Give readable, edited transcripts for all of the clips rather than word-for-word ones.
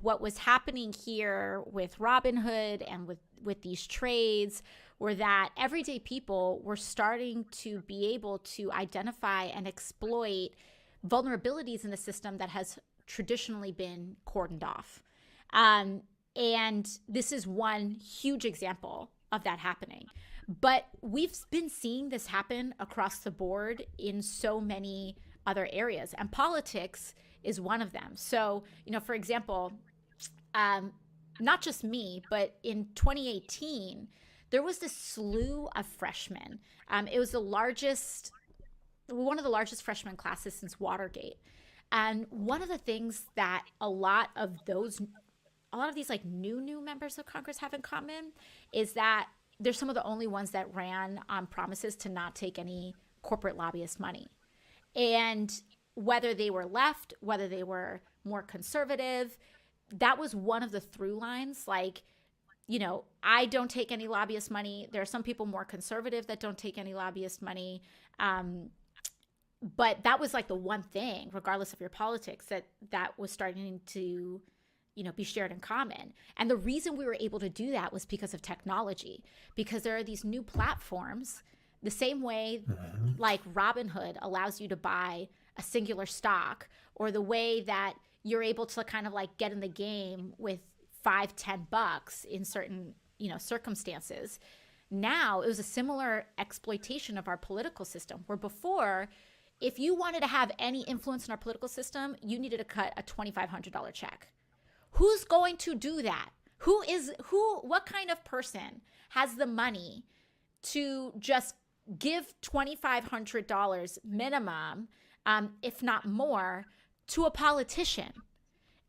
what was happening here with Robinhood and with these trades were that everyday people were starting to be able to identify and exploit vulnerabilities in the system that has traditionally been cordoned off. And this is one huge example of that happening. But we've been seeing this happen across the board in so many other areas, and politics is one of them. So, for example, not just me, but in 2018, there was this slew of freshmen. It was one of the largest freshman classes since Watergate. And one of the things that a lot of these like new members of Congress have in common is that they're some of the only ones that ran on promises to not take any corporate lobbyist money. And whether they were left, whether they were more conservative, that was one of the through lines. Like, I don't take any lobbyist money. There are some people more conservative that don't take any lobbyist money. But that was like the one thing, regardless of your politics, that was starting to, be shared in common. And the reason we were able to do that was because of technology, because there are these new platforms, the same way like Robinhood allows you to buy a singular stock, or the way that you're able to kind of like get in the game with $5-10 in certain, circumstances. Now it was a similar exploitation of our political system, where before, if you wanted to have any influence in our political system, you needed to cut a $2,500 check. Who's going to do that? What kind of person has the money to just give $2,500 minimum, if not more, to a politician?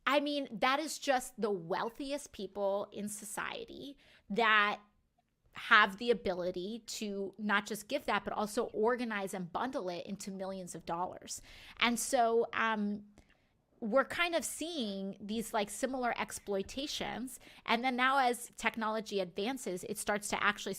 I mean, that is just the wealthiest people in society that have the ability to not just give that, but also organize and bundle it into millions of dollars. And so we're kind of seeing these like similar exploitations. And then now as technology advances, it starts to actually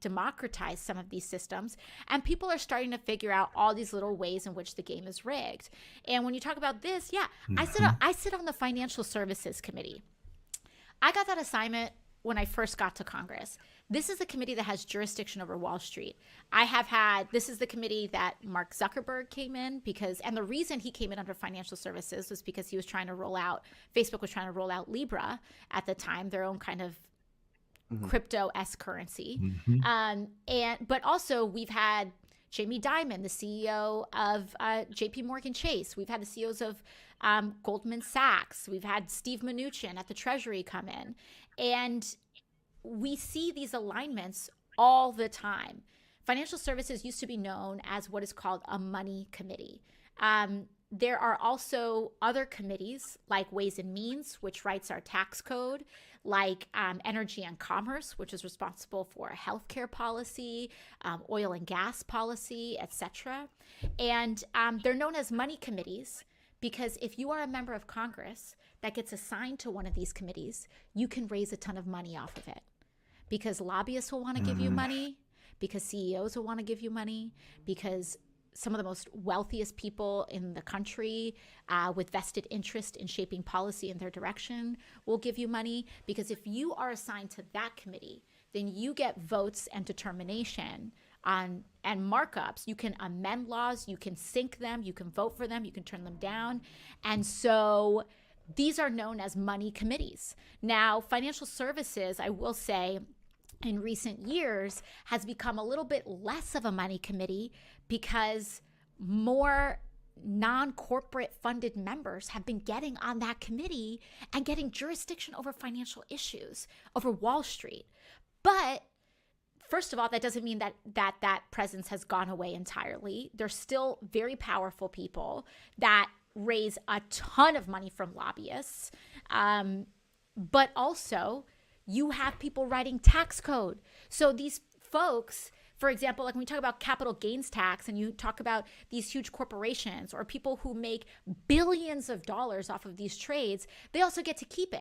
democratize some of these systems. And people are starting to figure out all these little ways in which the game is rigged. And when you talk about this, I sit on the Financial Services Committee. I got that assignment when I first got to Congress. This is the committee that has jurisdiction over Wall Street. This is the committee that Mark Zuckerberg came in and the reason he came in under financial services was because Facebook was trying to roll out Libra at the time, their own kind of crypto-esque currency. But also we've had Jamie Dimon, the CEO of JP Morgan Chase. We've had the CEOs of Goldman Sachs. We've had Steve Mnuchin at the Treasury come in. And we see these alignments all the time. Financial services used to be known as what is called a money committee. There are also other committees like Ways and Means, which writes our tax code, like Energy and Commerce, which is responsible for healthcare policy, oil and gas policy, etc. And they're known as money committees because if you are a member of Congress that gets assigned to one of these committees, you can raise a ton of money off of it. Because lobbyists will want to give you money, because CEOs will want to give you money, because some of the most wealthiest people in the country with vested interest in shaping policy in their direction will give you money. Because if you are assigned to that committee, then you get votes and determination and markups. You can amend laws, you can sink them, you can vote for them, you can turn them down. And so these are known as money committees. Now, financial services, I will say, in recent years has become a little bit less of a money committee because more non-corporate funded members have been getting on that committee and getting jurisdiction over financial issues, over Wall Street. But first of all, that doesn't mean that presence has gone away entirely. There's still very powerful people that raise a ton of money from lobbyists, but also you have people writing tax code. So these folks, for example, like when we talk about capital gains tax and you talk about these huge corporations or people who make billions of dollars off of these trades, they also get to keep it.